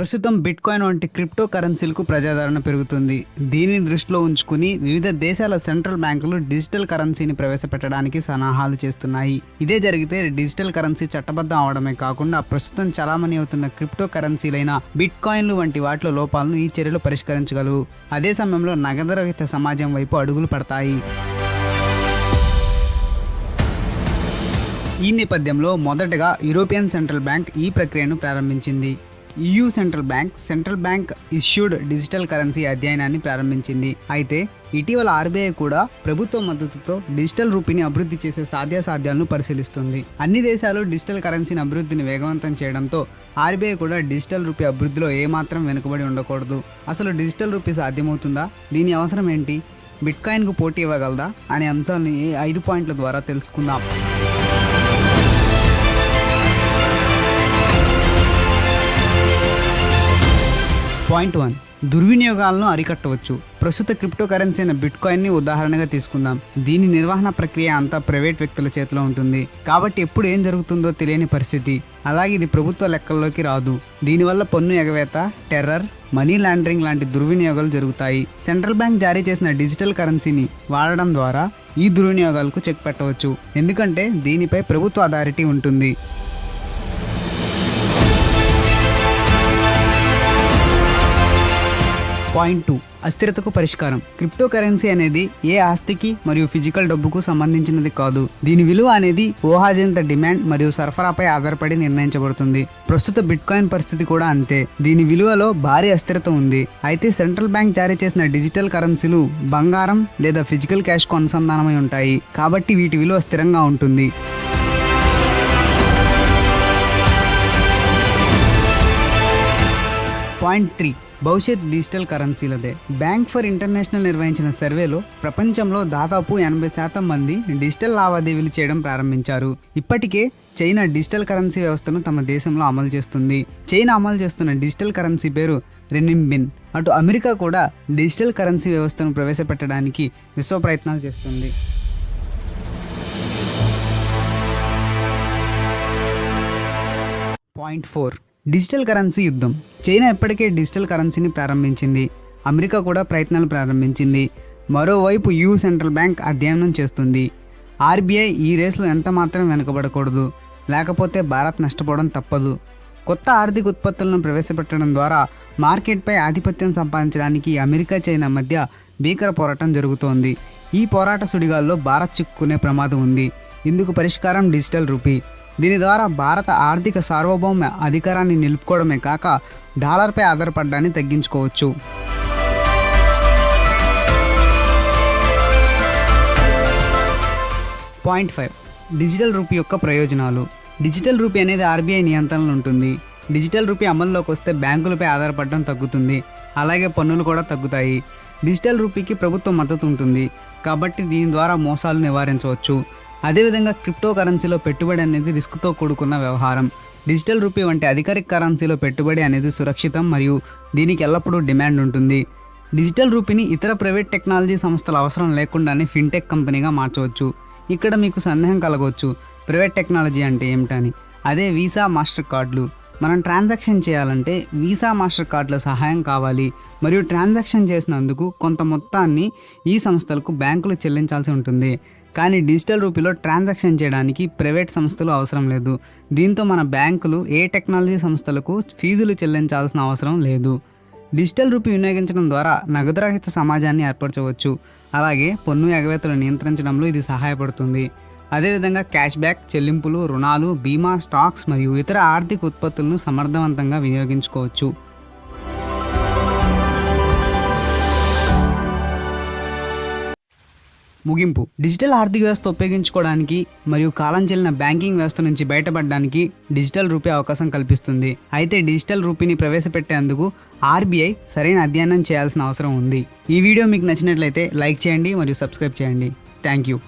ప్రస్తుతం బిట్కాయిన్ వంటి క్రిప్టో కరెన్సీలకు ప్రజాదరణ పెరుగుతుంది. దీనిని దృష్టిలో ఉంచుకుని వివిధ దేశాల సెంట్రల్ బ్యాంకులు డిజిటల్ కరెన్సీని ప్రవేశపెట్టడానికి సన్నాహాలు చేస్తున్నాయి. ఇదే జరిగితే డిజిటల్ కరెన్సీ చట్టబద్ధం అవడమే కాకుండా ప్రస్తుతం చలామణి అవుతున్న క్రిప్టో కరెన్సీలైన బిట్కాయిన్లు వంటి వాటిలో లోపాలను ఈ చర్యలు పరిష్కరించగలవు. అదే సమయంలో నగదురహిత సమాజం వైపు అడుగులు పడతాయి. ఈ నేపథ్యంలో మొదటగా యూరోపియన్ సెంట్రల్ బ్యాంక్ ఈ ప్రక్రియను ప్రారంభించింది. EU central bank issued digital currency అధ్యయనాన్ని ప్రారంభించింది. అయితే ఇటీవల RBI కూడా ప్రభుత్వ మద్దతుతో డిజిటల్ రూపీని అభివృద్ధి చేసే సాధ్యాసాధ్యాలను పరిశీలిస్తుంది. అన్ని దేశాలు డిజిటల్ కరెన్సీని అభివృద్ధిని వేగవంతం చేయడంతో RBI కూడా డిజిటల్ రూపీ అభివృద్ధిలో ఏమాత్రం వెనుకబడి ఉండకూడదు. అసలు డిజిటల్ రూపీ సాధ్యమవుతుందా? దీని అవసరం ఏంటి? బిట్కాయిన్కు పోటీ ఇవ్వగలదా అనే అంశాలను ఈ 5 పాయింట్ల ద్వారా తెలుసుకుందాం. పాయింట్ 1, దుర్వినియోగాలను అరికట్టవచ్చు. ప్రస్తుత క్రిప్టో కరెన్సీ అయిన బిట్కాయిన్ని ఉదాహరణగా తీసుకుందాం. దీని నిర్వహణ ప్రక్రియ అంతా ప్రైవేట్ వ్యక్తుల చేతిలో ఉంటుంది. కాబట్టి ఎప్పుడు ఏం జరుగుతుందో తెలియని పరిస్థితి. అలాగే ఇది ప్రభుత్వ లెక్కల్లోకి రాదు. దీనివల్ల పన్ను ఎగవేత, టెర్రర్, మనీ లాండరింగ్ లాంటి దుర్వినియోగాలు జరుగుతాయి. సెంట్రల్ బ్యాంక్ జారీ చేసిన డిజిటల్ కరెన్సీని వాడడం ద్వారా ఈ దుర్వినియోగాలకు చెక్ పెట్టవచ్చు. ఎందుకంటే దీనిపై ప్రభుత్వ అథారిటీ ఉంటుంది. పాయింట్ 2, అస్థిరతకు పరిష్కారం. క్రిప్టో కరెన్సీ అనేది ఏ ఆస్తికి మరియు ఫిజికల్ డబ్బుకు సంబంధించినది కాదు. దీని విలువ అనేది ఊహాజనిత డిమాండ్ మరియు సరఫరాపై ఆధారపడి నిర్ణయించబడుతుంది. ప్రస్తుత బిట్కాయిన్ పరిస్థితి కూడా అంతే. దీని విలువలో భారీ అస్థిరత ఉంది. అయితే సెంట్రల్ బ్యాంక్ జారీ చేసిన డిజిటల్ కరెన్సీలు బంగారం లేదా ఫిజికల్ క్యాష్కు అనుసంధానమై ఉంటాయి. కాబట్టి వీటి విలువ స్థిరంగా ఉంటుంది. పాయింట్ 3, భవిష్యత్ డిజిటల్ కరెన్సీలదే. బ్యాంక్ ఫర్ ఇంటర్నేషనల్ నిర్వహించిన సర్వేలో ప్రపంచంలో దాదాపు 80% మంది డిజిటల్ లావాదేవీలు చేయడం ప్రారంభించారు. ఇప్పటికే చైనా డిజిటల్ కరెన్సీ వ్యవస్థను తమ దేశంలో అమలు చేస్తుంది. చైనా అమలు చేస్తున్న డిజిటల్ కరెన్సీ పేరు రెనిన్బిన్. అటు అమెరికా కూడా డిజిటల్ కరెన్సీ వ్యవస్థను ప్రవేశపెట్టడానికి విశ్వ ప్రయత్నాలు చేస్తుంది. పాయింట్ 4, డిజిటల్ కరెన్సీ యుద్ధం. చైనా ఇప్పటికే డిజిటల్ కరెన్సీని ప్రారంభించింది. అమెరికా కూడా ప్రయత్నాలు ప్రారంభించింది. మరోవైపు EU సెంట్రల్ బ్యాంక్ అధ్యయనం చేస్తుంది. RBI ఈ రేసులో ఎంత మాత్రం వెనుకబడకూడదు. లేకపోతే భారత్ నష్టపోవడం తప్పదు. కొత్త ఆర్థిక ఉత్పత్తులను ప్రవేశపెట్టడం ద్వారా మార్కెట్పై ఆధిపత్యం సంపాదించడానికి అమెరికా చైనా మధ్య భీకర పోరాటం జరుగుతోంది. ఈ పోరాట సుడిగాల్లో భారత్ చిక్కుకునే ప్రమాదం ఉంది. ఇందుకు పరిష్కారం డిజిటల్ రూపీ. దీని ద్వారా భారత ఆర్థిక సార్వభౌమ అధికారాన్ని నిలుపుకోవడమే కాక డాలర్పై ఆధారపడడాన్ని తగ్గించుకోవచ్చు. పాయింట్ 5, డిజిటల్ రూపీ యొక్క ప్రయోజనాలు. డిజిటల్ రూపీ అనేది RBI నియంత్రణలో ఉంటుంది. డిజిటల్ రూపీ అమల్లోకి వస్తే బ్యాంకులపై ఆధారపడడం తగ్గుతుంది. అలాగే పన్నులు కూడా తగ్గుతాయి. డిజిటల్ రూపీకి ప్రభుత్వ మద్దతు ఉంటుంది. కాబట్టి దీని ద్వారా మోసాలు నివారించవచ్చు. అదేవిధంగా క్రిప్టో కరెన్సీలో పెట్టుబడి అనేది రిస్క్తో కూడుకున్న వ్యవహారం. డిజిటల్ రూపీ వంటి అధికారిక కరెన్సీలో పెట్టుబడి అనేది సురక్షితం మరియు దీనికి ఎల్లప్పుడూ డిమాండ్ ఉంటుంది. డిజిటల్ రూపీని ఇతర ప్రైవేట్ టెక్నాలజీ సంస్థల అవసరం లేకుండానే ఫిన్టెక్ కంపెనీగా మార్చవచ్చు. ఇక్కడ మీకు సందేహం కలగవచ్చు, ప్రైవేట్ టెక్నాలజీ అంటే ఏమిటని. అదే వీసా, మాస్టర్ కార్డులు. మనం ట్రాన్సాక్షన్ చేయాలంటే వీసా, మాస్టర్ కార్డుల సహాయం కావాలి మరియు ట్రాన్సాక్షన్ చేసినందుకు కొంత మొత్తాన్ని ఈ సంస్థలకు బ్యాంకులు చెల్లించాల్సి ఉంటుంది. కానీ డిజిటల్ రూపీలో ట్రాన్సాక్షన్ చేయడానికి ప్రైవేట్ సంస్థలు అవసరం లేదు. దీంతో మన బ్యాంకులు ఏ టెక్నాలజీ సంస్థలకు ఫీజులు చెల్లించాల్సిన అవసరం లేదు. డిజిటల్ రూపీ వినియోగించడం ద్వారా నగదురహిత సమాజాన్ని ఏర్పరచవచ్చు. అలాగే పన్ను ఎగవేతలు నియంత్రించడంలో ఇది సహాయపడుతుంది. అదేవిధంగా క్యాష్ బ్యాక్, చెల్లింపులు, రుణాలు, బీమా, స్టాక్స్ మరియు ఇతర ఆర్థిక ఉత్పత్తులను సమర్థవంతంగా వినియోగించుకోవచ్చు. ముగింపు. డిజిటల్ ఆర్థిక వ్యవస్థ ఉపయోగించుకోవడానికి మరియు కాలం చెల్లిన బ్యాంకింగ్ వ్యవస్థ నుంచి బయటపడడానికి డిజిటల్ రూపీ అవకాశం కల్పిస్తుంది. అయితే డిజిటల్ రూపీని ప్రవేశపెట్టేందుకు RBI సరైన అధ్యయనం చేయాల్సిన అవసరం ఉంది. ఈ వీడియో మీకు నచ్చినట్లయితే లైక్ చేయండి మరియు సబ్స్క్రైబ్ చేయండి. Thank you.